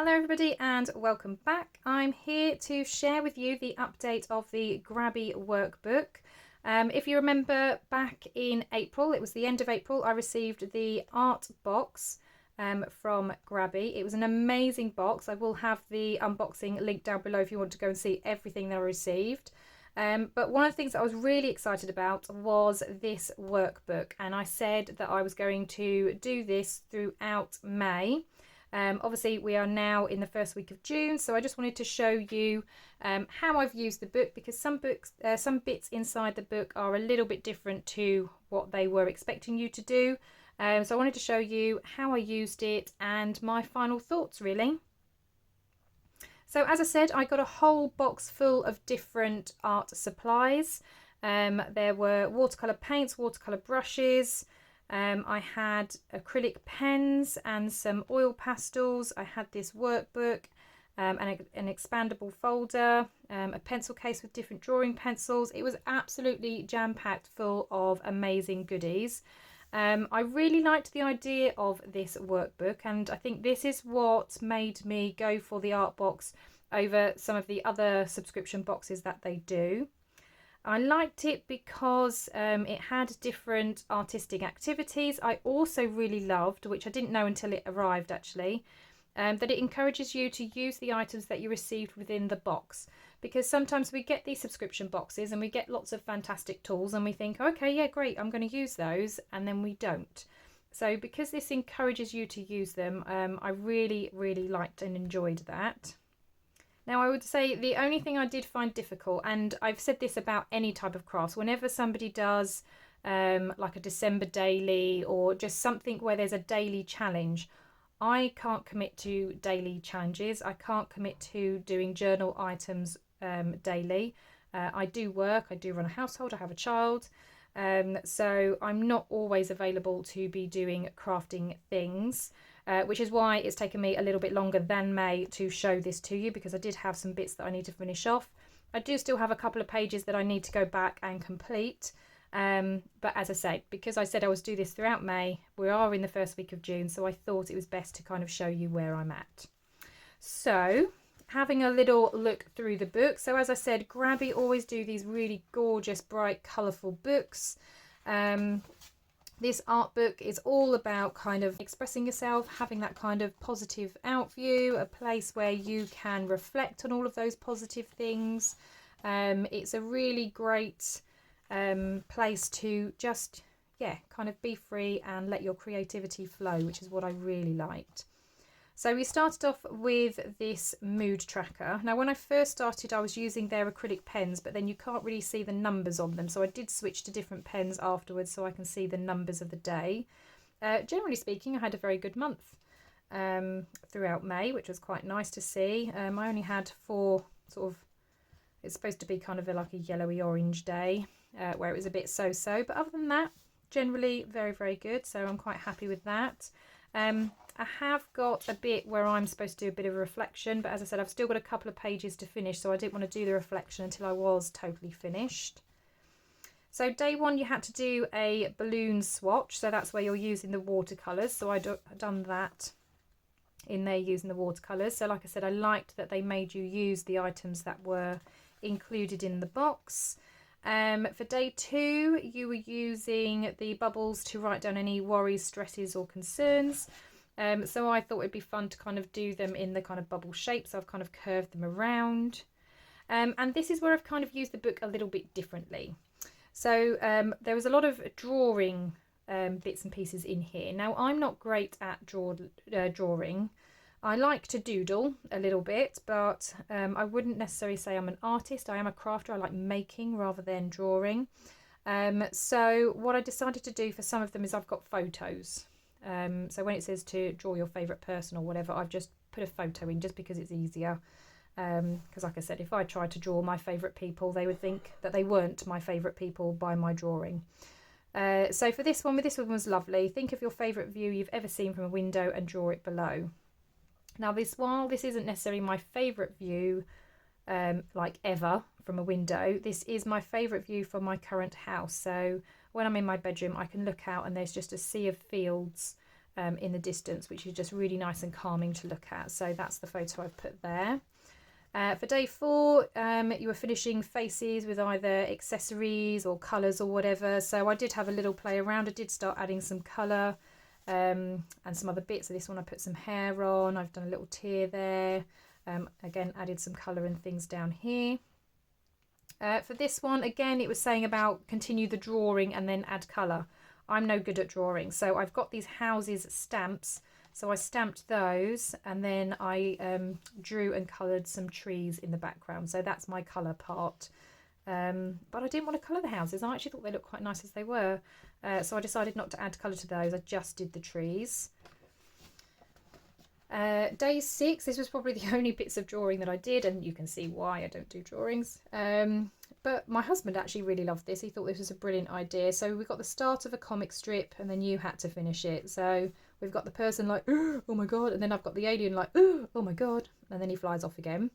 Hello everybody and welcome back. I'm here to share with you the update of the Grabby workbook. If you remember back in April, it was the end of April, I received the art box from Grabby. It was an amazing box. I will have the unboxing link down below if you want to go and see everything that I received. But one of the things that I was really excited about was this workbook, and I said that I was going to do this throughout May. Obviously we are now in the first week of June, so I just wanted to show you how I've used the book, because some bits inside the book are a little bit different to what they were expecting you to do. So I wanted to show you how I used it and my final thoughts really. So as I said, I got a whole box full of different art supplies. There were watercolour paints, watercolour brushes, I had acrylic pens and some oil pastels. I had this workbook, an expandable folder, a pencil case with different drawing pencils. It was absolutely jam-packed full of amazing goodies. I really liked the idea of this workbook, and I think this is what made me go for the art box over some of the other subscription boxes that they do. I liked it because it had different artistic activities. I also really loved, which I didn't know until it arrived actually, that it encourages you to use the items that you received within the box. Because sometimes we get these subscription boxes and we get lots of fantastic tools and we think, okay, yeah, great, I'm going to use those, and then we don't. So because this encourages you to use them, I really, really liked and enjoyed that. Now I would say the only thing I did find difficult, and I've said this about any type of crafts, whenever somebody does like a December daily or just something where there's a daily challenge, I can't commit to daily challenges. I can't commit to doing journal items daily. I do work, I do run a household, I have a child, so I'm not always available to be doing crafting things. Which is why it's taken me a little bit longer than May to show this to you, because I did have some bits that I need to finish off. I do still have a couple of pages that I need to go back and complete. But as I say, because I said I was do this throughout May, we are in the first week of June, so I thought it was best to kind of show you where I'm at. So having a little look through the book. So as I said, Grabby always do these really gorgeous, bright, colourful books. This art book is all about kind of expressing yourself, having that kind of positive out view, a place where you can reflect on all of those positive things. It's a really great place to just, yeah, kind of be free and let your creativity flow, which is what I really liked. So we started off with this mood tracker. Now when I first started I was using their acrylic pens, but then you can't really see the numbers on them, so I did switch to different pens afterwards so I can see the numbers of the day. Generally speaking, I had a very good month throughout May, which was quite nice to see. I only had 4 sort of, it's supposed to be kind of like a yellowy orange day where it was a bit so-so, but other than that, generally very, very good, so I'm quite happy with that. I have got a bit where I'm supposed to do a bit of a reflection, but as I said, I've still got a couple of pages to finish, so I didn't want to do the reflection until I was totally finished. So day 1 you had to do a balloon swatch, so that's where you're using the watercolours, so I've done that in there using the watercolours. So like I said, I liked that they made you use the items that were included in the box. For day 2 you were using the bubbles to write down any worries, stresses or concerns. So I thought it'd be fun to kind of do them in the kind of bubble shape, so I've kind of curved them around. And this is where I've kind of used the book a little bit differently. So there was a lot of drawing bits and pieces in here. Now I'm not great at drawing. I like to doodle a little bit, but I wouldn't necessarily say I'm an artist. I am a crafter. I like making rather than drawing. So what I decided to do for some of them is I've got photos. So when it says to draw your favourite person or whatever, I've just put a photo in just because it's easier. Because like I said, if I tried to draw my favourite people, they would think that they weren't my favourite people by my drawing. So for this one was lovely. Think of your favourite view you've ever seen from a window and draw it below. Now while this isn't necessarily my favourite view like ever from a window, this is my favourite view from my current house. So when I'm in my bedroom I can look out and there's just a sea of fields in the distance, which is just really nice and calming to look at. So that's the photo I've put there. For day 4, you were finishing faces with either accessories or colours or whatever. So I did have a little play around. I did start adding some colour and some other bits. So this one I put some hair on. I've done a little tear there. Again, added some colour and things down here. For this one, again, it was saying about continue the drawing and then add colour. I'm no good at drawing. So I've got these houses stamps. So I stamped those and then I drew and coloured some trees in the background. So that's my colour part. But I didn't want to colour the houses. I actually thought they looked quite nice as they were. So I decided not to add colour to those. I just did the trees. Day 6, this was probably the only bits of drawing that I did, and you can see why I don't do drawings. But my husband actually really loved this. He thought this was a brilliant idea. So we got the start of a comic strip and then you had to finish it. So we've got the person like, oh my God, and then I've got the alien like, oh my God, and then he flies off again.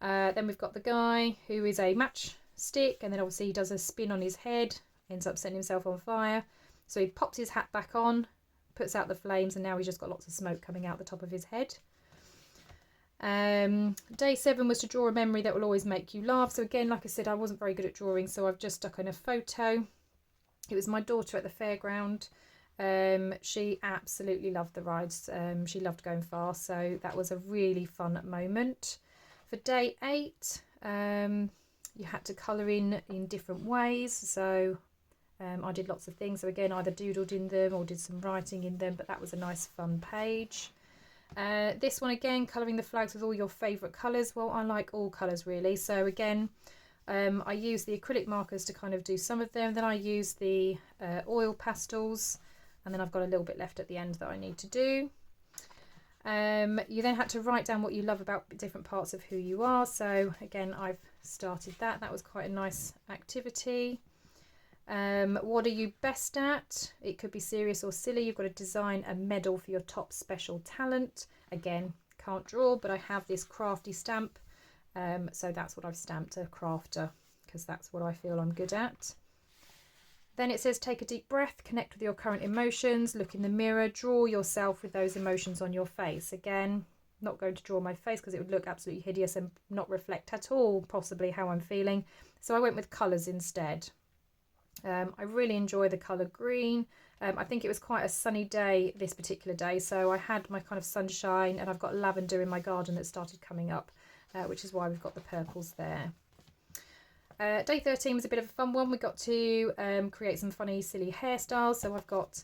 Then we've got the guy who is a matchstick, and then obviously he does a spin on his head, ends up setting himself on fire. So he pops his hat back on, puts out the flames, and now he's just got lots of smoke coming out the top of his head. Day 7 was to draw a memory that will always make you laugh. So again, like I said, I wasn't very good at drawing, so I've just stuck in a photo. It was my daughter at the fairground. She absolutely loved the rides. She loved going fast, so that was a really fun moment. For day 8, you had to colour in different ways. So I did lots of things. So again, either doodled in them or did some writing in them, but that was a nice fun page. This one again, colouring the flags with all your favourite colours. Well, I like all colours really. So again, I use the acrylic markers to kind of do some of them. Then I use the oil pastels, and then I've got a little bit left at the end that I need to do. You then had to write down what you love about different parts of who you are. So again, I've started that. That was quite a nice activity. What are you best at? It could be serious or silly. You've got to design a medal for your top special talent. Again, can't draw, but I have this crafty stamp. So that's what I've stamped, a crafter, because that's what I feel I'm good at. Then it says take a deep breath, connect with your current emotions, look in the mirror, draw yourself with those emotions on your face. Again, not going to draw my face because it would look absolutely hideous and not reflect at all possibly how I'm feeling. So I went with colours instead. I really enjoy the colour green. I think it was quite a sunny day this particular day, so I had my kind of sunshine, and I've got lavender in my garden that started coming up, which is why we've got the purples there. Day 13 was a bit of a fun one. We got to create some funny silly hairstyles. So I've got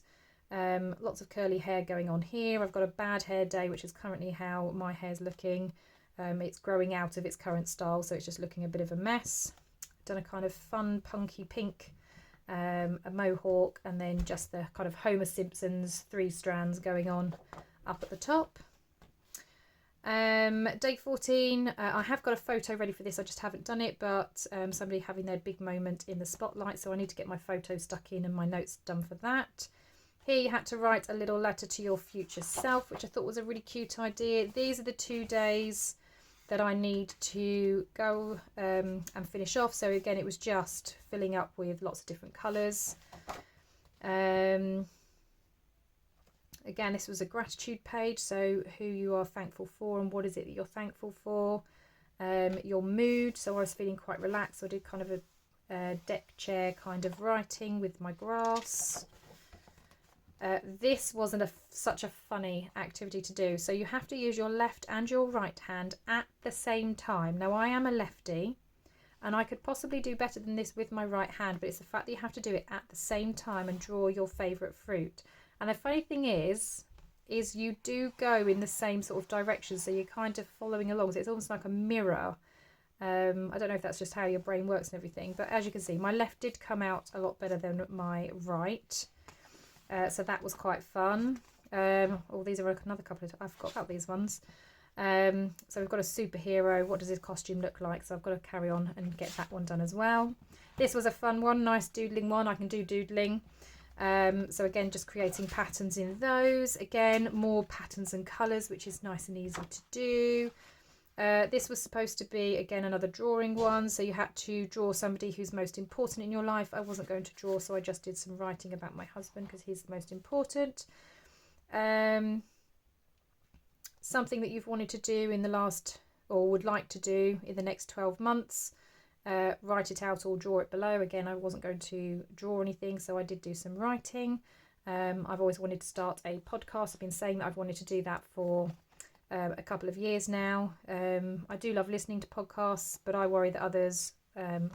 lots of curly hair going on here. I've got a bad hair day, which is currently how my hair's looking. It's growing out of its current style, so it's just looking a bit of a mess. Done a kind of fun punky pink, a mohawk, and then just the kind of Homer Simpson's 3 strands going on up at the top. Day 14, I have got a photo ready for this, I just haven't done it, but somebody having their big moment in the spotlight, so I need to get my photo stuck in and my notes done for that. Here you had to write a little letter to your future self, which I thought was a really cute idea. These are the 2 days that I need to go and finish off. So again, it was just filling up with lots of different colours. Again, this was a gratitude page, so who you are thankful for and what is it that you're thankful for. Your mood, so I was feeling quite relaxed, so I did kind of a deck chair kind of writing with my grass. This wasn't such a funny activity to do, so you have to use your left and your right hand at the same time. Now I am a lefty and I could possibly do better than this with my right hand, but it's the fact that you have to do it at the same time and draw your favourite fruit. And the funny thing is you do go in the same sort of direction, so you're kind of following along, so it's almost like a mirror. I don't know if that's just how your brain works and everything, but as you can see, my left did come out a lot better than my right. So that was quite fun. Oh, these are another couple of, I forgot about these ones. So we've got a superhero. What does his costume look like? So I've got to carry on and get that one done as well. This was a fun one, nice doodling one. I can do doodling. So again, just creating patterns in those. Again, more patterns and colours, which is nice and easy to do. This was supposed to be, again, another drawing one. So you had to draw somebody who's most important in your life. I wasn't going to draw, so I just did some writing about my husband because he's the most important. something that you've wanted to do in the last, or would like to do in the next 12 months, write it out or draw it below. Again, I wasn't going to draw anything, so I did do some writing. I've always wanted to start a podcast. I've been saying that I've wanted to do that for a couple of years now. I do love listening to podcasts, but I worry that others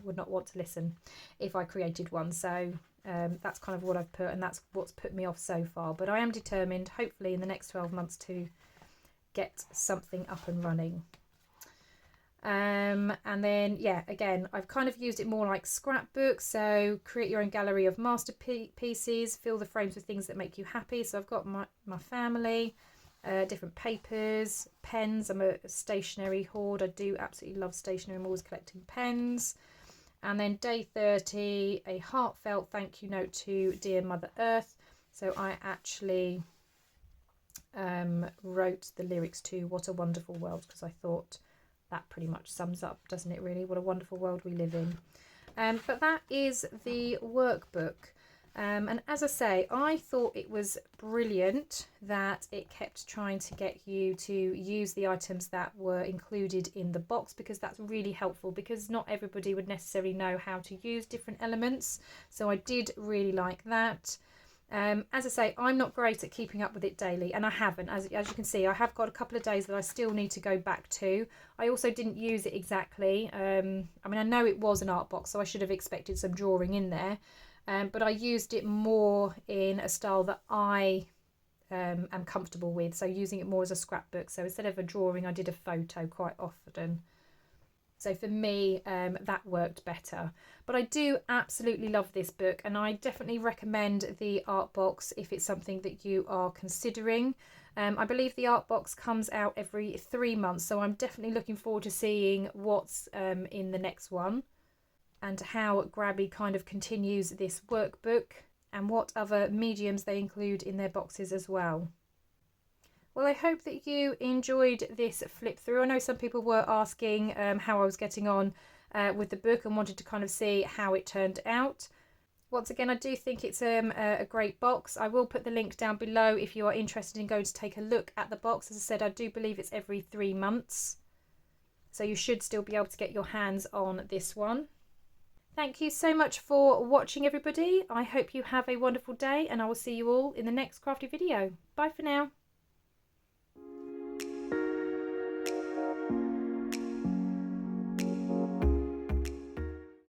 would not want to listen if I created one. So that's kind of what I've put, and that's what's put me off so far. But I am determined, hopefully in the next 12 months, to get something up and running. And then, yeah, again, I've kind of used it more like scrapbooks. So create your own gallery of masterpieces, fill the frames with things that make you happy. So I've got my family, different papers, pens. I'm a stationery hoard. I do absolutely love stationery. I'm always collecting pens. And then day 30, a heartfelt thank you note to dear Mother Earth. So I actually wrote the lyrics to What a Wonderful World, because I thought that pretty much sums up, doesn't it really? What a wonderful world we live in. But that is the workbook. And as I say, I thought it was brilliant that it kept trying to get you to use the items that were included in the box, because that's really helpful, because not everybody would necessarily know how to use different elements. So I did really like that. As I say, I'm not great at keeping up with it daily, and I haven't. As you can see, I have got a couple of days that I still need to go back to. I also didn't use it exactly. I mean, I know it was an art box, so I should have expected some drawing in there. But I used it more in a style that I am comfortable with, so using it more as a scrapbook. So instead of a drawing, I did a photo quite often. So for me, that worked better. But I do absolutely love this book, and I definitely recommend the art box if it's something that you are considering. I believe the art box comes out every 3 months, so I'm definitely looking forward to seeing what's in the next one, and how Grabby kind of continues this workbook, and what other mediums they include in their boxes as well. Well, I hope that you enjoyed this flip through. I know some people were asking how I was getting on with the book and wanted to kind of see how it turned out. Once again, I do think it's a great box. I will put the link down below if you are interested in going to take a look at the box. As I said, I do believe it's every 3 months. So you should still be able to get your hands on this one. Thank you so much for watching, everybody. I hope you have a wonderful day, and I will see you all in the next crafty video. Bye for now.